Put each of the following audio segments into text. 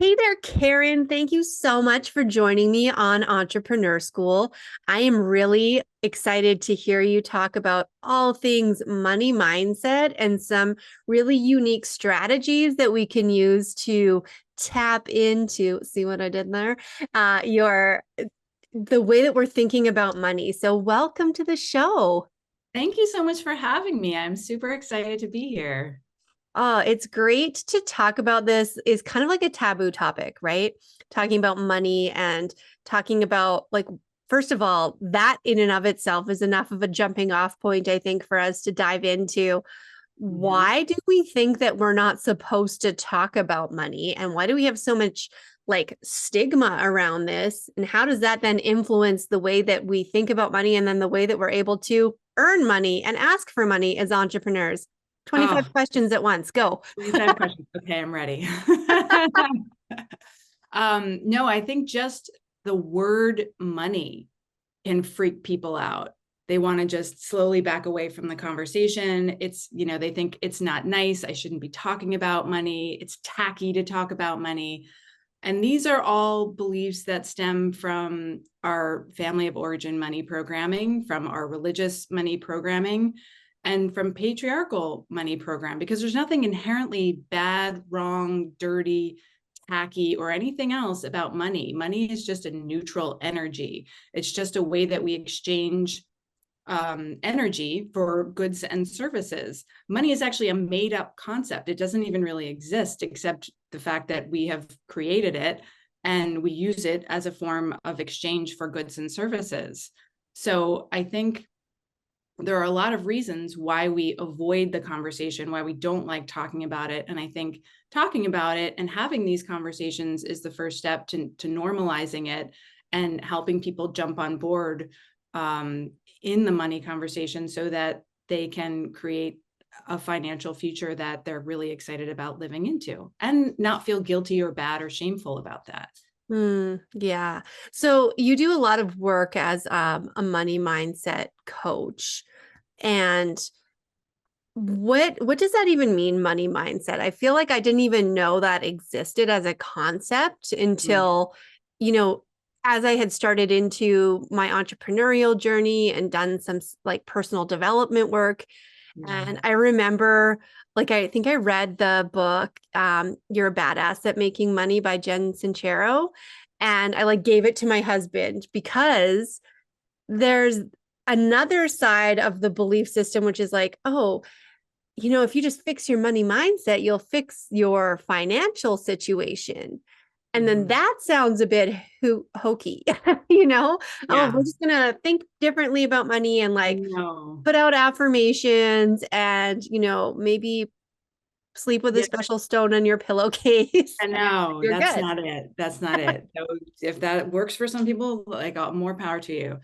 Hey there, Karen. Thank you so much for joining me on Entrepreneur School. I am really excited to hear you talk about all things money mindset and some really unique strategies that we can use to tap into, see what I did there? Your the way that we're thinking about money. So welcome to the show. Thank you so much for having me. I'm super excited to be here. Oh, it's great to talk about this is kind of like a taboo topic, right? Talking about money and talking about like first of all, that in and of itself is enough of a jumping off point, I think, for us to dive into Mhm. why do we think that we're not supposed to talk about money and why do we have so much like stigma around this and how does that then influence the way that we think about money and then the way that we're able to earn money and ask for money as entrepreneurs? 25 Oh, questions at once. Go. 25 questions. Okay, I'm ready. No, I think just the word money can freak people out. They want to just slowly back away from the conversation. They think it's not nice. I shouldn't be talking about money. It's tacky to talk about money. And these are all beliefs that stem from our family of origin money programming, from our religious money programming, and from patriarchal money program, because there's nothing inherently bad, wrong, dirty, tacky, or anything else about money. Money is just a neutral energy. It's just a way that we exchange energy for goods and services. Money is actually a made up concept. It doesn't even really exist, except the fact that we have created it and we use it as a form of exchange for goods and services. So I think there are a lot of reasons why we avoid the conversation, why we don't like talking about it. And I think talking about it and having these conversations is the first step to normalizing it and helping people jump on board in the money conversation so that they can create a financial future that they're really excited about living into and not feel guilty or bad or shameful about that. Yeah. So you do a lot of work as a money mindset coach. And what does that even mean, money mindset? I feel like I didn't even know that existed as a concept Mm. until, you know, as I had started into my entrepreneurial journey and done some like personal development work. Yeah. And I remember, like, I think I read the book, You're a Badass at Making Money by Jen Sincero. And I like gave it to my husband because there's another side of the belief system, which is like, oh, if you just fix your money mindset, you'll fix your financial situation. And then Mhm. that sounds a bit hokey, Oh, Yeah. we're just gonna think differently about money and I like know. put out affirmations and, maybe sleep with a Yeah. special stone on your pillowcase. I know You're that's good. not it. That's not it. So if that works for some people, like more power to you.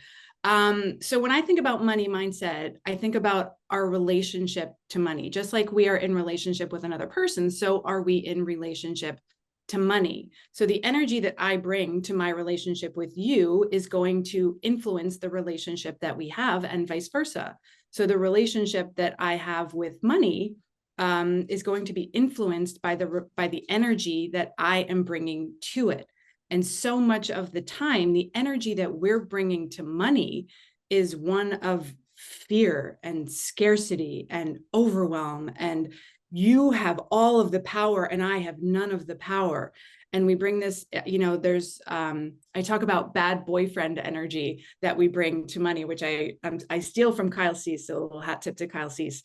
So when I think about money mindset, I think about our relationship to money. Just like we are in relationship with another person, so are we in relationship to money. So the energy that I bring to my relationship with you is going to influence the relationship that we have and vice versa. So the relationship that I have with money is going to be influenced by the energy that I am bringing to it. And so much of the time, the energy that we're bringing to money is one of fear and scarcity and overwhelm. And you have all of the power and I have none of the power. And we bring this, I talk about bad boyfriend energy that we bring to money, which I steal from Kyle Cease. So a little hat tip to Kyle Cease.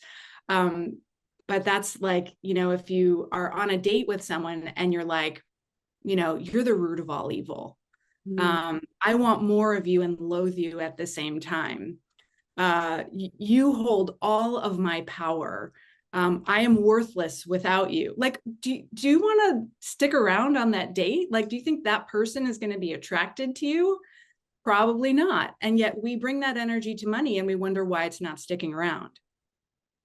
But that's like, if you are on a date with someone and you're like, you're the root of all evil. Mm. I want more of you and loathe you at the same time. You hold all of my power. I am worthless without you. Like, do you want to stick around on that date? Like, do you think that person is going to be attracted to you? Probably not. And yet we bring that energy to money and we wonder why it's not sticking around.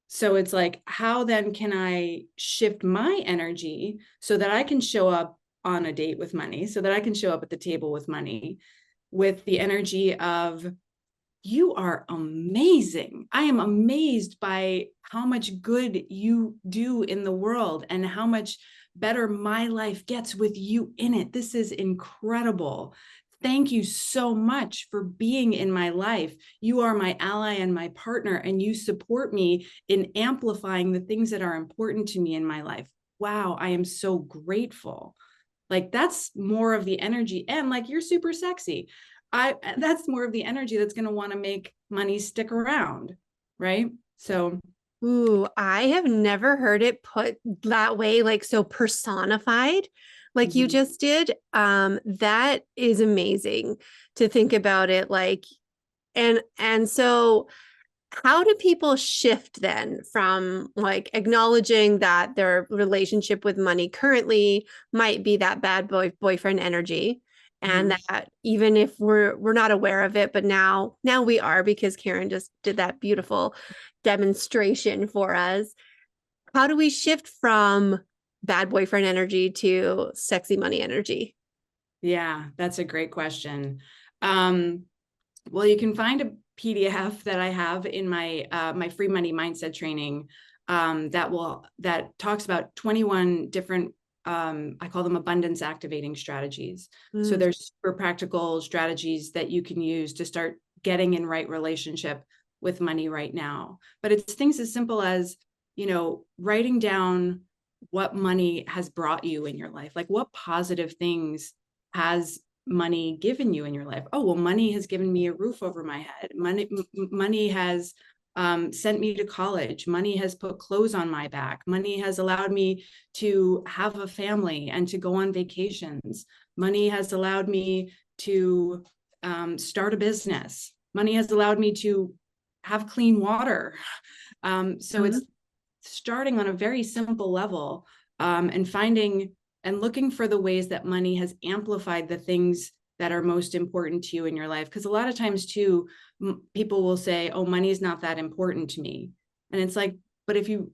So it's like, how then can I shift my energy so that I can show up on a date with money, so that I can show up at the table with money with the energy of, you are amazing. I am amazed by how much good you do in the world and how much better my life gets with you in it. This is incredible. Thank you so much for being in my life. You are my ally and my partner, and you support me in amplifying the things that are important to me in my life. Wow, I am so grateful. Like, that's more of the energy. And like, you're super sexy. That's more of the energy that's going to want to make money stick around. Right. So Ooh, I have never heard it put that way, like so personified, like you mhm. just did. That is amazing to think about it like, and so how do people shift then from like acknowledging that their relationship with money currently might be that boyfriend energy, and Mhm. that even if we're not aware of it, but now we are because Karen just did that beautiful demonstration for us. How do we shift from bad boyfriend energy to sexy money energy? Yeah, that's a great question. Um, well, you can find a PDF that I have in my free money mindset training, that talks about 21 different, I call them abundance activating strategies. So Mm, there's super practical strategies that you can use to start getting in right relationship with money right now. But it's things as simple as, writing down what money has brought you in your life. Like, what positive things has money given you in your life? Oh, well, money has given me a roof over my head. Money has sent me to college. Money has put clothes on my back. Money has allowed me to have a family and to go on vacations. Money has allowed me to start a business. Money has allowed me to have clean water. So mhm. it's starting on a very simple level, and finding and looking for the ways that money has amplified the things that are most important to you in your life. Because a lot of times too, people will say, oh, money is not that important to me. And it's like, but if you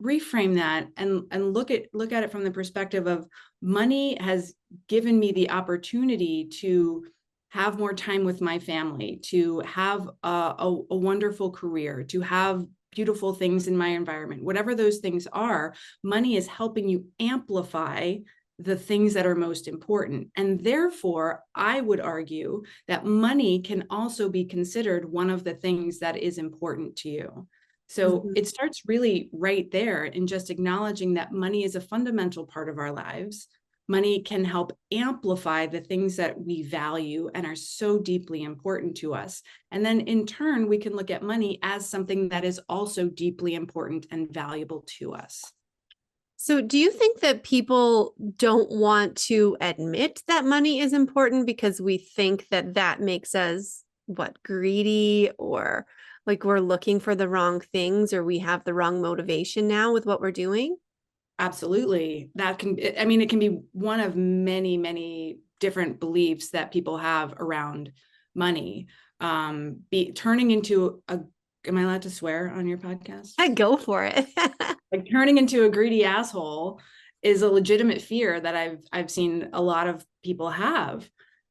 reframe that and look at it from the perspective of, money has given me the opportunity to have more time with my family, to have a wonderful career, to have beautiful things in my environment, whatever those things are. Money is helping you amplify the things that are most important. And therefore, I would argue that money can also be considered one of the things that is important to you. So Mhm. it starts really right there in just acknowledging that money is a fundamental part of our lives. Money can help amplify the things that we value and are so deeply important to us. And then in turn, we can look at money as something that is also deeply important and valuable to us. So, do you think that people don't want to admit that money is important because we think that that makes us what, greedy, or like we're looking for the wrong things, or we have the wrong motivation now with what we're doing? Absolutely. I mean, it can be one of many, many different beliefs that people have around money. Be turning into am I allowed to swear on your podcast? I go for it. Like, turning into a greedy asshole is a legitimate fear that I've seen a lot of people have.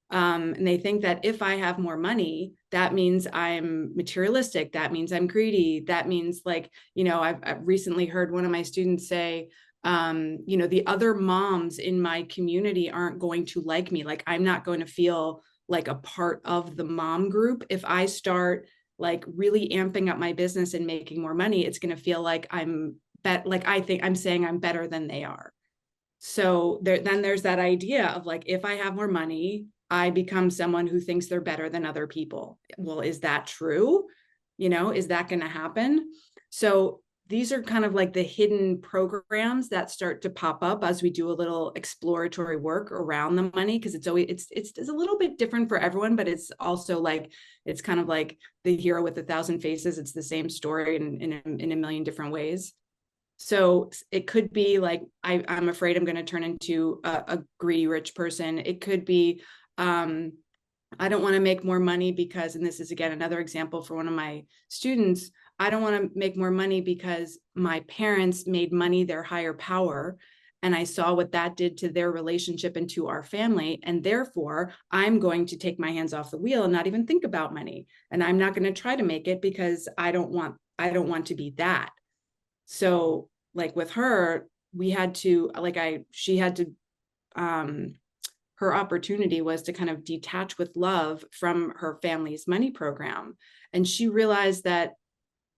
And they think that if I have more money, that means I'm materialistic. That means I'm greedy. That means, like, I've recently heard one of my students say, the other moms in my community aren't going to like me. Like, I'm not going to feel like a part of the mom group. If I start like really amping up my business and making more money, it's going to feel like I think I'm saying I'm better than they are. So then there's that idea of, like, if I have more money, I become someone who thinks they're better than other people. Well, is that true? Is that going to happen? So these are kind of like the hidden programs that start to pop up as we do a little exploratory work around the money, because it's a little bit different for everyone, but it's also like, it's kind of like the hero with 1,000 faces. It's the same story in a million different ways. So it could be like, I'm afraid I'm going to turn into a greedy rich person. It could be, I don't want to make more money because, and this is again another example for one of my students, I don't want to make more money because my parents made money their higher power. And I saw what that did to their relationship and to our family. And therefore, I'm going to take my hands off the wheel and not even think about money. And I'm not going to try to make it because I don't want to be that. So, like with her, we had to, she had to, her opportunity was to kind of detach with love from her family's money program. And she realized that,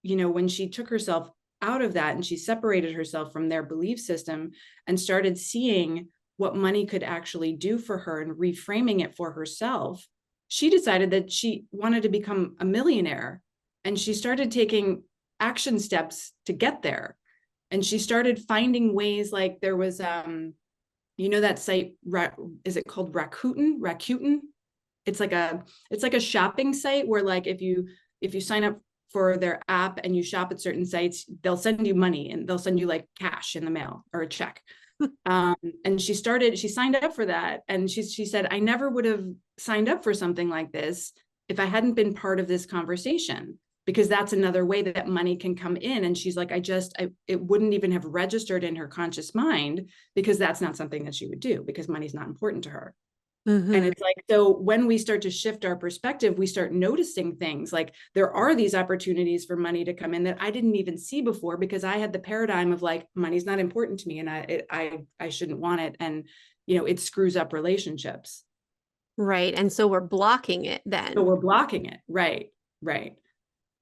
when she took herself out of that and she separated herself from their belief system and started seeing what money could actually do for her and reframing it for herself, she decided that she wanted to become a millionaire. And she started taking action steps to get there. And she started finding ways, like there was, that site, is it called Rakuten? It's like a shopping site where, like, if you sign up for their app and you shop at certain sites, they'll send you money and they'll send you like cash in the mail or a check. And she signed up for that. And she said, I never would have signed up for something like this if I hadn't been part of this conversation, because that's another way that money can come in. And she's like, it wouldn't even have registered in her conscious mind, because that's not something that she would do, because money's not important to her. Mm-hmm. And it's like, so when we start to shift our perspective, we start noticing things like there are these opportunities for money to come in that I didn't even see before, because I had the paradigm of like, money's not important to me and I shouldn't want it. And, it screws up relationships. Right. And so we're blocking it then. So we're blocking it. Right. Right.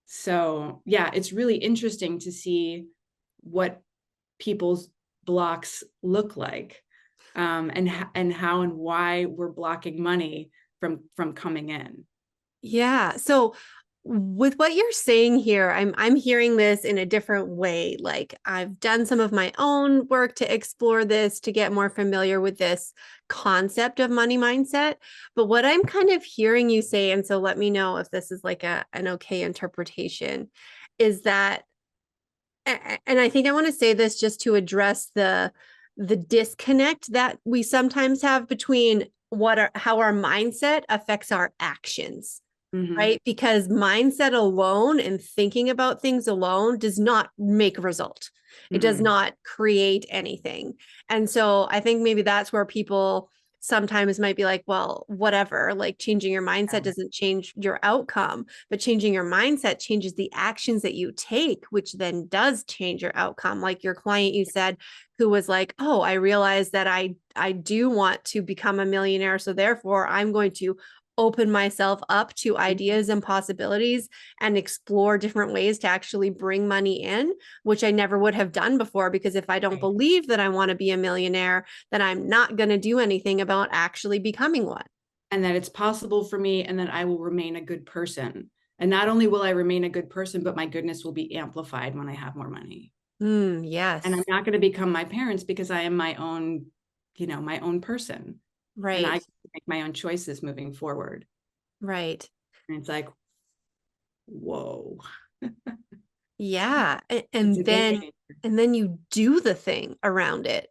So yeah, it's really interesting to see what people's blocks look like. And how and why we're blocking money from coming in. Yeah. So with what you're saying here, I'm hearing this in a different way. Like, I've done some of my own work to explore this, to get more familiar with this concept of money mindset. But what I'm kind of hearing you say, and so let me know if this is like an okay interpretation, is that, and I think I want to say this just to address the disconnect that we sometimes have between how our mindset affects our actions. Mm-hmm. Right? Because mindset alone and thinking about things alone does not make a result. It does not create anything. And so I think maybe that's where people sometimes might be like, well, whatever, like changing your mindset doesn't change your outcome, but changing your mindset changes the actions that you take, which then does change your outcome. Like your client you said, who was like, oh, I realized that I do want to become a millionaire. So therefore I'm going to open myself up to ideas and possibilities and explore different ways to actually bring money in, which I never would have done before. Because if I don't believe that I want to be a millionaire, then I'm not going to do anything about actually becoming one. And that it's possible for me, and that I will remain a good person. And not only will I remain a good person, but my goodness will be amplified when I have more money. Yes. And I'm not going to become my parents, because I am my own, my own person. Right. And I make my own choices moving forward. Right. And it's like, whoa. Yeah. And then you do the thing around it.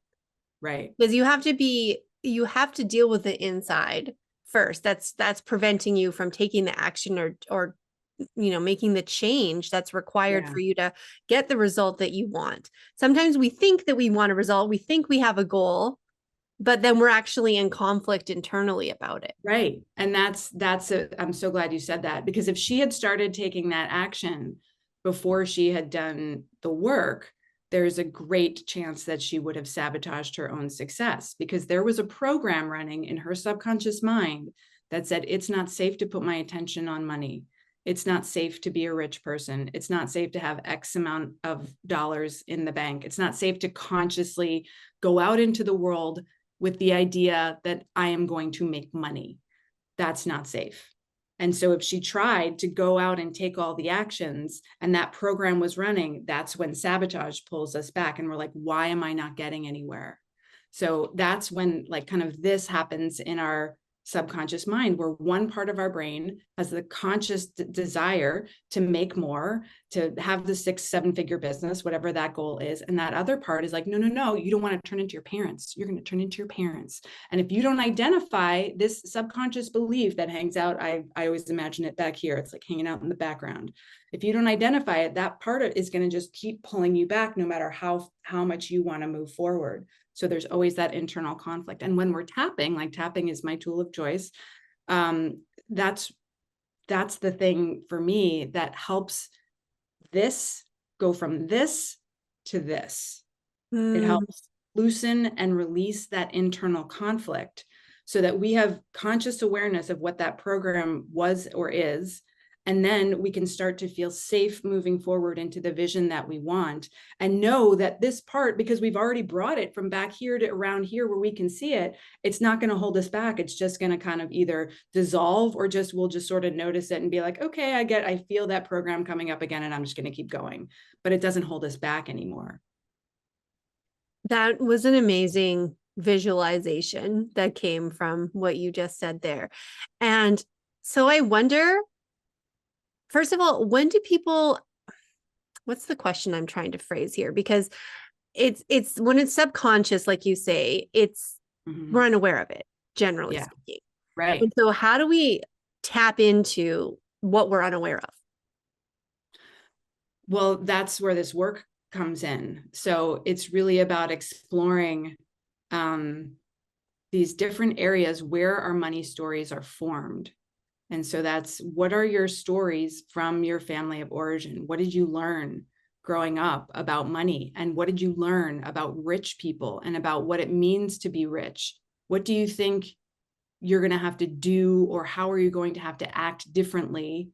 Right. Because you have to deal with the inside first. That's preventing you from taking the action or making the change that's required for you to get the result that you want. Sometimes we think that we want a result, we think we have a goal, but then we're actually in conflict internally about it. Right. And I'm so glad you said that, because if she had started taking that action before she had done the work, there's a great chance that she would have sabotaged her own success, because there was a program running in her subconscious mind that said, it's not safe to put my attention on money. It's not safe to be a rich person. It's not safe to have X amount of dollars in the bank. It's not safe to consciously go out into the world with the idea that I am going to make money. That's not safe. And so if she tried to go out and take all the actions and that program was running, that's when sabotage pulls us back and we're like, why am I not getting anywhere? So that's when like kind of this happens in our subconscious mind, where one part of our brain has the conscious desire to make more, to have the 6-7 figure business, whatever that goal is. And that other part is like, no, you don't want to turn into your parents. You're going to turn into your parents. And if you don't identify this subconscious belief that hangs out, I always imagine it back here. It's like hanging out in the background. If you don't identify it, that part is going to just keep pulling you back, no matter how much you want to move forward. So there's always that internal conflict. And when we're tapping, like tapping is my tool of choice. That's the thing for me that helps this go from this to this. It helps loosen and release that internal conflict so that we have conscious awareness of what that program was or is. And then we can start to feel safe moving forward into the vision that we want, and know that this part, because we've already brought it from back here to around here where we can see it, it's not going to hold us back. It's just going to kind of either dissolve, or just we'll just sort of notice it and be like, okay, I feel that program coming up again, and I'm just going to keep going. But it doesn't hold us back anymore. That was an amazing visualization that came from what you just said there. And so I wonder, first of all, when do people, what's the question I'm trying to phrase here? Because it's when it's subconscious, like you say, we're unaware of it, generally speaking. Right. And so how do we tap into what we're unaware of? Well, that's where this work comes in. So it's really about exploring these different areas where our money stories are formed. And so that's, what are your stories from your family of origin? What did you learn growing up about money? And what did you learn about rich people and about what it means to be rich? What do you think you're going to have to do, or how are you going to have to act differently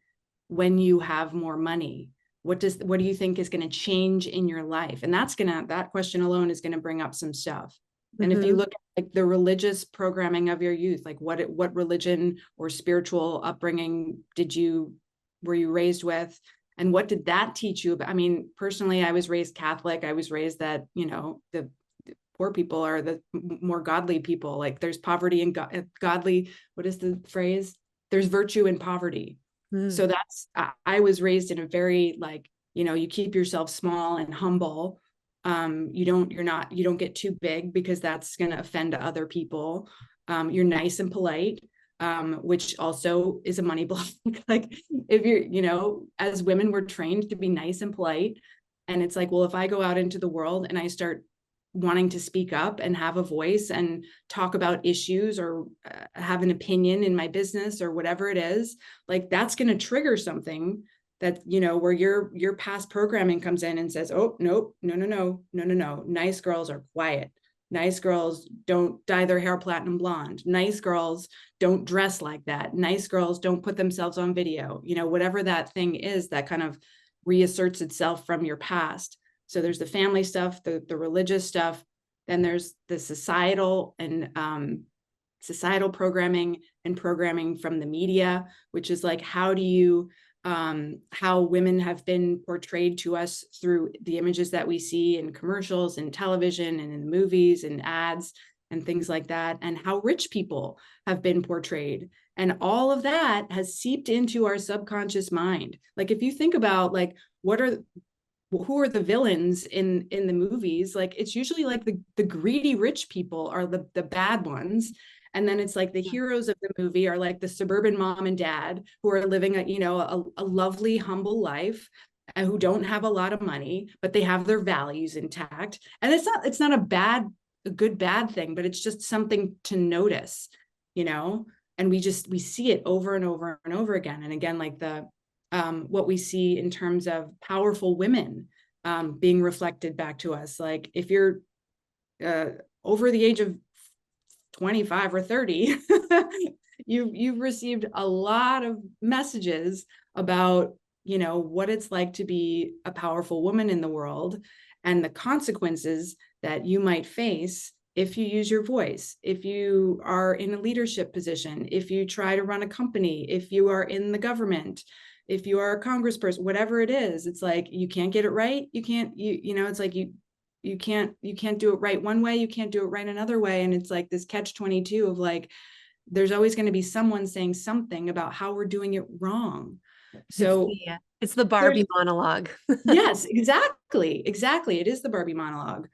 when you have more money? What do you think is going to change in your life? And that question alone is going to bring up some stuff. And if you look at like the religious programming of your youth, like what religion or spiritual upbringing were you raised with? And what did that teach you about? I mean, personally, I was raised Catholic. I was raised that, the poor people are the more godly people. Like there's poverty and godly. What is the phrase? There's virtue in poverty. So I was raised in a very like, you keep yourself small and humble. You don't get too big because that's going to offend other people. You're nice and polite, which also is a money block. Like if you're, as women, we're trained to be nice and polite. And it's like, well, if I go out into the world and I start wanting to speak up and have a voice and talk about issues, or have an opinion in my business or whatever it is, like that's going to trigger something that, where your past programming comes in and says, oh, nope, no. Nice girls are quiet. Nice girls don't dye their hair platinum blonde. Nice girls don't dress like that. Nice girls don't put themselves on video. Whatever that thing is that kind of reasserts itself from your past. So there's the family stuff, the religious stuff. Then there's the societal and societal programming and programming from the media, which is like, how women have been portrayed to us through the images that we see in commercials and television and in movies and ads and things like that, and how rich people have been portrayed. And all of that has seeped into our subconscious mind. Like if you think about like, who are the villains in the movies? Like it's usually like the greedy rich people are the bad ones. And then it's like the heroes of the movie are like the suburban mom and dad who are living a lovely, humble life, and who don't have a lot of money, but they have their values intact. And it's not a good bad thing, but it's just something to notice, and we see it over and over and over again. And again, like what we see in terms of powerful women being reflected back to us. Like if you're over the age of 25 or 30, you've received a lot of messages about, what it's like to be a powerful woman in the world, and the consequences that you might face if you use your voice, if you are in a leadership position, if you try to run a company, if you are in the government, if you are a congressperson, whatever it is. It's like, you can't get it right. You can't, it's like you can't do it right one way. You can't do it right another way. And it's like this catch-22 of like, there's always going to be someone saying something about how we're doing it wrong. So it's the Barbie monologue. Yes, exactly. It is the Barbie monologue.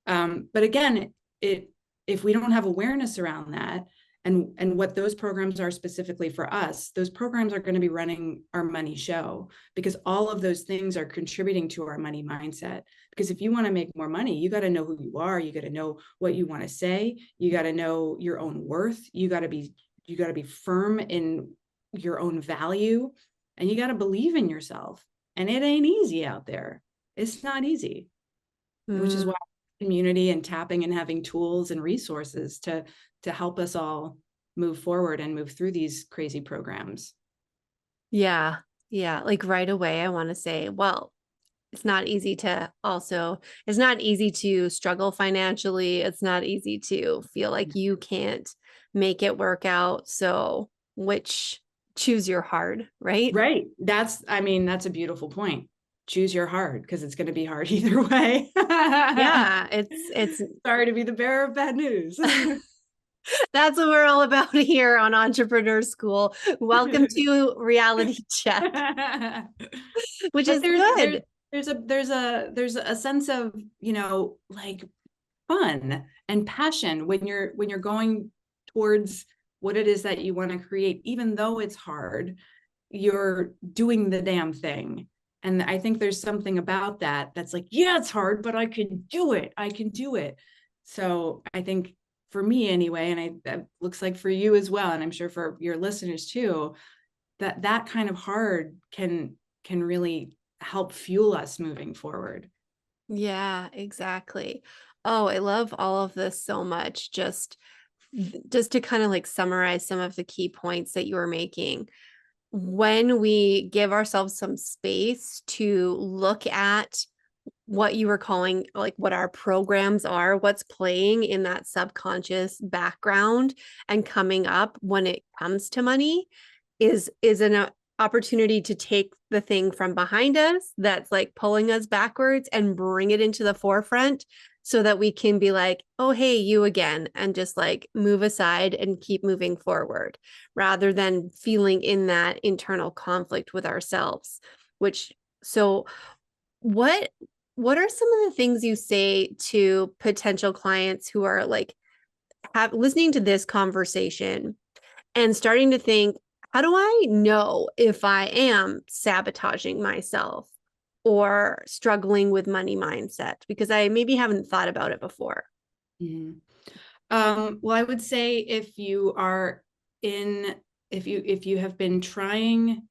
But again, if we don't have awareness around that, and what those programs are specifically for us, those programs are going to be running our money show, because all of those things are contributing to our money mindset. Because if you want to make more money, you got to know who you are. You got to know what you want to say. You got to know your own worth. You got to be firm in your own value, and you got to believe in yourself. And it ain't easy out there. It's not easy, which is why community and tapping and having tools and resources to help us all move forward and move through these crazy programs. Yeah. Yeah. Like right away, I want to say, well, it's not easy to also, it's not easy to struggle financially. It's not easy to feel like you can't make it work out. So, which choose your hard, right? Right. I mean, that's a beautiful point. Choose your hard, because it's going to be hard either way. Yeah, it's Sorry to be the bearer of bad news. that's what we're all about here on Entrepreneur School. Welcome to reality check, which But is good. there's a sense of, like fun and passion when you're going towards what it is that you want to create. Even though it's hard, you're doing the damn thing. And I think there's something about that that's like, yeah, it's hard, but I can do it. I can do it. So I think for me anyway, and that looks like for you as well, and I'm sure for your listeners too, that kind of hard can really help fuel us moving forward. Yeah, exactly. Oh, I love all of this so much. Just to kind of like summarize some of the key points that you were making. When we give ourselves some space to look at what you were calling like what our programs are, what's playing in that subconscious background and coming up when it comes to money is an opportunity to take the thing from behind us that's like pulling us backwards and bring it into the forefront so that we can be like, oh, hey, you again, and just like move aside and keep moving forward rather than feeling in that internal conflict with ourselves. Which, so what what are some of the things you say to potential clients who are like have listening to this conversation and starting to think, how do I know if I am sabotaging myself or struggling with money mindset? Because I maybe haven't thought about it before. Mhm. Well, I would say if you are in, if you have been trying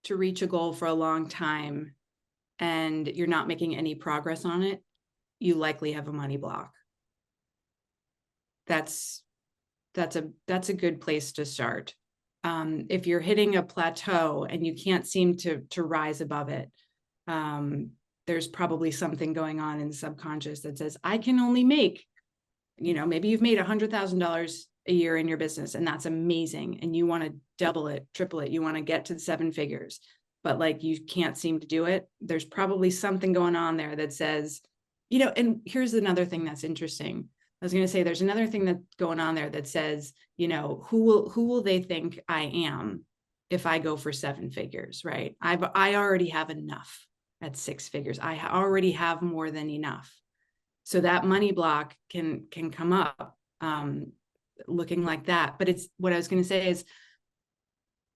to reach a goal for a long time and you're not making any progress on it, you likely have a money block. That's that's a good place to start. If you're hitting a plateau and you can't seem to rise above it, there's probably something going on in the subconscious that says, I can only make, maybe you've made $100,000 a year in your business, and that's amazing. And you want to double it, triple it. You want to get to 7 figures, but like you can't seem to do it. There's probably something going on there that says, and here's another thing that's interesting. I was going to say, there's another thing that's going on there that says, who will they think I am if I go for 7 figures, right? I already have enough at 6 figures. I already have more than enough. So that money block can come up looking like that. But it's what I was going to say is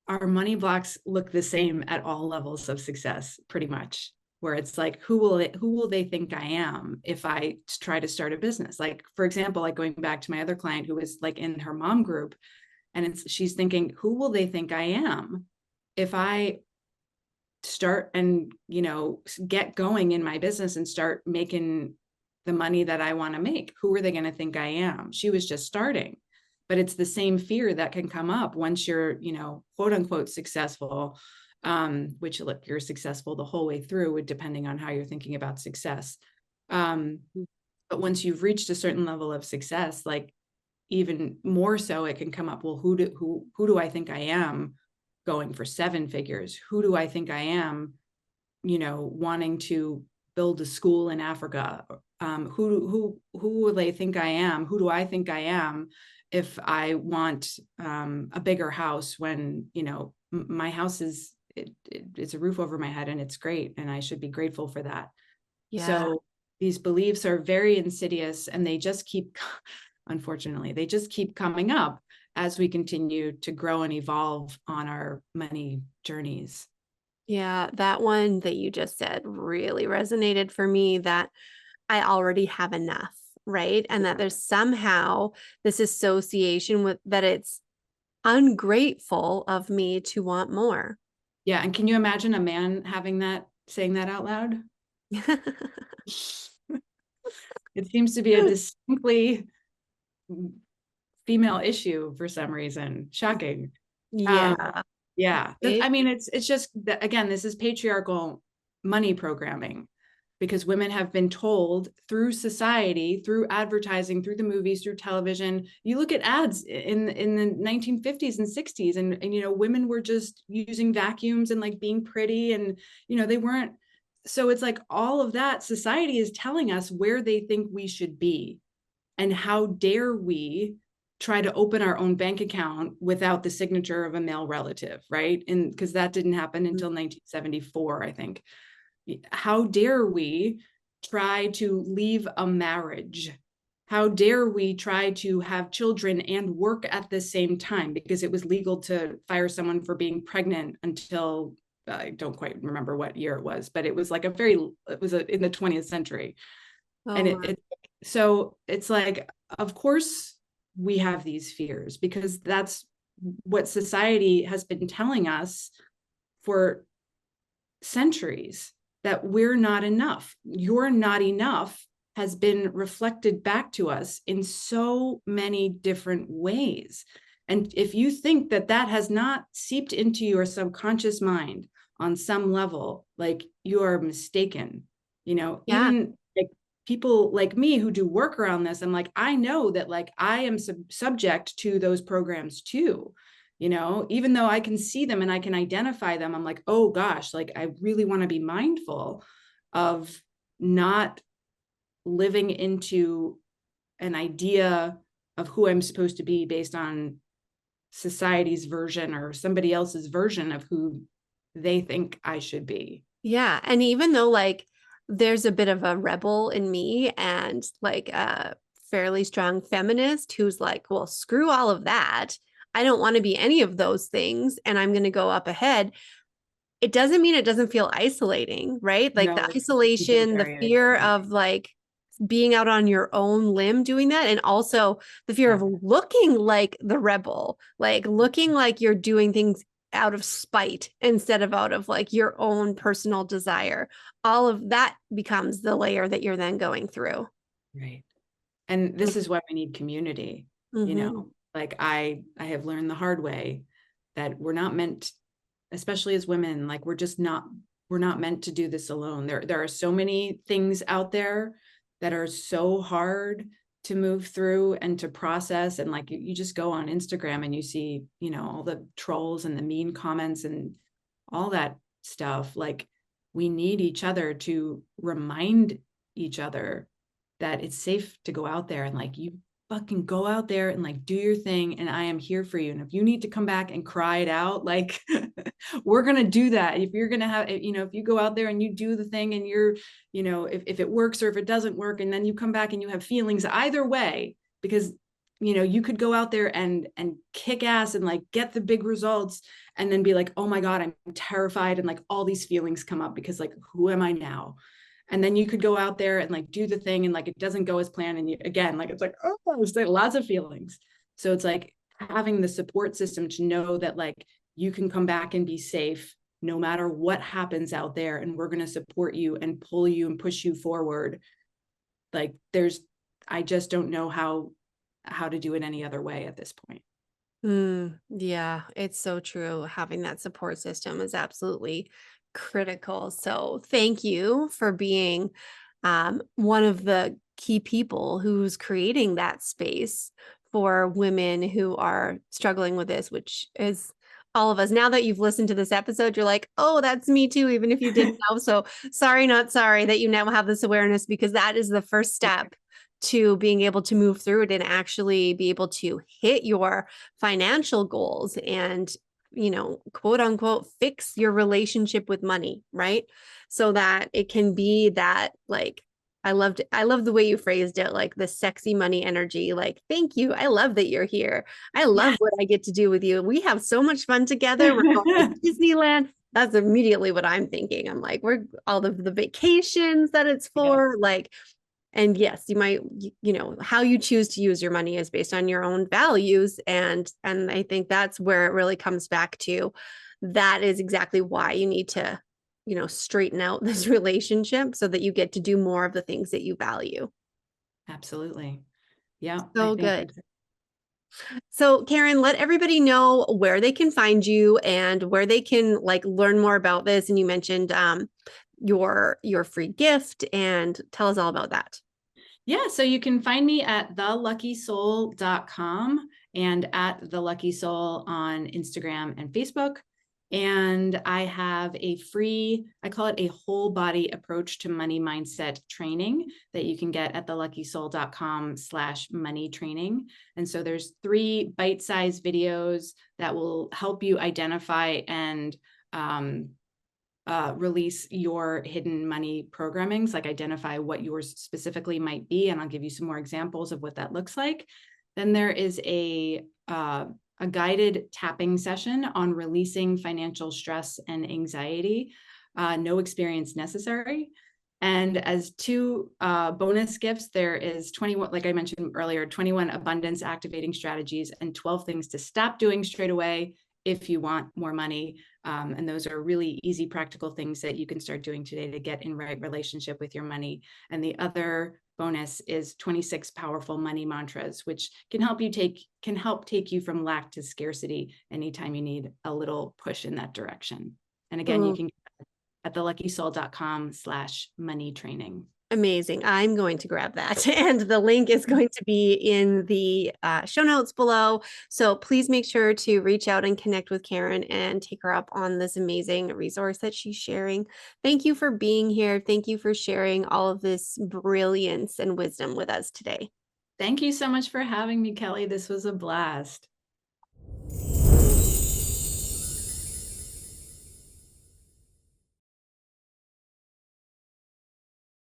our money blocks look the same at all levels of success, pretty much. Where it's like, who will they think I am if I try to start a business? Like, for example, like going back to my other client who was like in her mom group, and she's thinking, who will they think I am if I start and get going in my business and start making the money that I want to make? Who are they going to think I am? She was just starting. But it's the same fear that can come up once you're, quote unquote, successful, which look, you're successful the whole way through, depending on how you're thinking about success. But once you've reached a certain level of success, like even more so, it can come up, well, who do I think I am going for 7 figures? Who do I think I am, wanting to build a school in Africa? Who will they think I am? Who do I think I am if I want a bigger house when, my house is, it's a roof over my head and it's great. And I should be grateful for that. Yeah. So these beliefs are very insidious, and they just keep, unfortunately, they just keep coming up as we continue to grow and evolve on our money journeys. Yeah, that one that you just said really resonated for me, that I already have enough, right? And that there's somehow this association with that it's ungrateful of me to want more. Yeah. And can you imagine a man saying that out loud? It seems to be a distinctly female issue for some reason. Shocking. Yeah. Yeah. It, I mean, it's just that, again, this is patriarchal money programming because women have been told through society, through advertising, through the movies, through television. You look at ads in the 1950s and 60s, and you know, women were just using vacuums and like being pretty, and you know, they weren't. So it's like all of that society is telling us where they think we should be. And how dare we try to open our own bank account without the signature of a male relative, right? And because that didn't happen until 1974, I think. How dare we try to leave a marriage? How dare we try to have children and work at the same time? Because it was legal to fire someone for being pregnant until I don't quite remember what year it was, but it was like in the 20th century. oh And my, so it's like, of course we have these fears because that's what society has been telling us for centuries, that we're not enough. You're not enough has been reflected back to us in so many different ways. And if you think that that has not seeped into your subconscious mind on some level, like, you are mistaken. You know, yeah. even like people like me who do work around this, I'm like, I know that like I am subject to those programs too. You know, even though I can see them and I can identify them, I'm like, oh gosh, like I really want to be mindful of not living into an idea of who I'm supposed to be based on society's version or somebody else's version of who they think I should be. Yeah. And even though like there's a bit of a rebel in me and like a fairly strong feminist who's like, well, screw all of that. I don't want to be any of those things and I'm going to go up ahead. It doesn't mean it doesn't feel isolating, right? Like the No, it's isolation, the very fear isolating. of like being out on your own limb doing that, and also the fear Yeah. of looking like the rebel, like looking like you're doing things out of spite instead of out of like your own personal desire. All of that becomes the layer that you're then going through. Right. And this is why we need community. You Mm-hmm. know, like I have learned the hard way that we're not meant, especially as women, like we're not meant to do this alone. There are so many things out there that are so hard to move through and to process. And like you just go on Instagram and you see, you know, all the trolls and the mean comments and all that stuff. Like, we need each other to remind each other that it's safe to go out there and like, you fucking go out there and like do your thing, and I am here for you. And if you need to come back and cry it out, like we're going to do that. If you're going to have, you know, if you go out there and you do the thing and you're, you know, if it works or if it doesn't work, and then you come back and you have feelings either way, because you know, you could go out there and kick ass and like get the big results and then be like, oh my God, I'm terrified. And like all these feelings come up because like, who am I now? And then you could go out there and like do the thing and like it doesn't go as planned. And you, again, like it's like, oh, it's like lots of feelings. So it's like having the support system to know that like you can come back and be safe no matter what happens out there. And we're going to support you and pull you and push you forward. Like I just don't know how to do it any other way at this point. Yeah, it's so true. Having that support system is absolutely critical. So thank you for being one of the key people who's creating that space for women who are struggling with this, which is all of us. Now that you've listened to this episode, you're like, oh, that's me too, even if you didn't know. So sorry, not sorry that you now have this awareness, because that is the first step to being able to move through it and actually be able to hit your financial goals and, you know, quote unquote, fix your relationship with money, right? So that it can be that like, I love the way you phrased it, like the sexy money energy. Like, thank you. I love that you're here. I love Yes. what I get to do with you. We have so much fun together. We're going to Disneyland. That's immediately what I'm thinking. I'm like, we're all of the vacations that it's Yeah. for. Like, and yes, you might, you know, how you choose to use your money is based on your own values. And I think that's where it really comes back to. That is exactly why you need to straighten out this relationship so that you get to do more of the things that you value. Absolutely. Yeah, I So think good. that's So Karen, let everybody know where they can find you and where they can like learn more about this. And you mentioned your free gift, and tell us all about that. yeah. So you can find me at theluckysoul.com and at The Lucky Soul on Instagram and Facebook. And I have a free, I call it a whole body approach to money mindset training that you can get at theluckysoul.com/money training. And so there's 3 bite-sized videos that will help you identify and release your hidden money programmings, like identify what yours specifically might be. And I'll give you some more examples of what that looks like. Then there is a guided tapping session on releasing financial stress and anxiety, no experience necessary. And as 2 bonus gifts, there is 21, like I mentioned earlier, 21 abundance activating strategies and 12 things to stop doing straight away if you want more money. And those are really easy, practical things that you can start doing today to get in right relationship with your money. And the other bonus is 26 powerful money mantras, which can help take you from lack to scarcity anytime you need a little push in that direction. And again, you can get at theluckysoul.com/money training. Amazing. I'm going to grab that. And the link is going to be in the show notes below. So please make sure to reach out and connect with Karen and take her up on this amazing resource that she's sharing. Thank you for being here. Thank you for sharing all of this brilliance and wisdom with us today. Thank you so much for having me, Kelly. This was a blast.